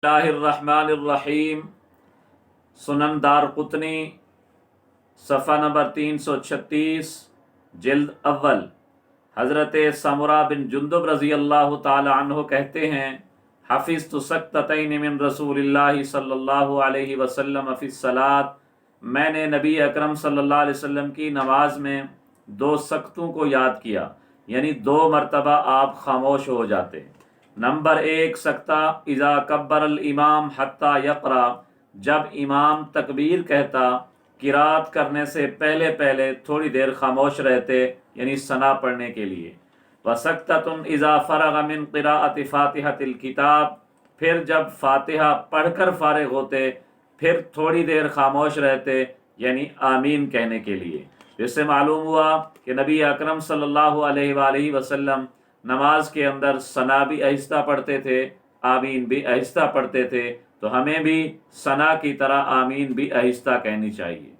اللہ الرحمن الرحیم۔ سنن دارقطنی صفحہ نمبر 336 جلد اول۔ حضرت سمرہ بن جندب رضی اللہ تعالی عنہ کہتے ہیں، حفظت سکتتین من رسول اللہ صلی اللہ علیہ وسلم فی الصلاۃ، میں نے نبی اکرم صلی اللہ علیہ وسلم کی نماز میں 2 سکتوں کو یاد کیا، یعنی 2 مرتبہ آپ خاموش ہو جاتے۔ نمبر 1 سکتہ اذا کبر الامام حتی یقرأ، جب امام تکبیر کہتا، قرات کرنے سے پہلے پہلے تھوڑی دیر خاموش رہتے، یعنی ثنا پڑھنے کے لیے۔ وَسَکْتَةٌ اذا فرغ من قراءۃ فاتحۃ الکتاب، پھر جب فاتحہ پڑھ کر فارغ ہوتے پھر تھوڑی دیر خاموش رہتے، یعنی آمین کہنے کے لیے۔ اس سے معلوم ہوا کہ نبی اکرم صلی اللہ علیہ وآلہ وسلم نماز کے اندر ثنا بھی آہستہ پڑھتے تھے، آمین بھی آہستہ پڑھتے تھے، تو ہمیں بھی ثنا کی طرح آمین بھی آہستہ کہنی چاہیے۔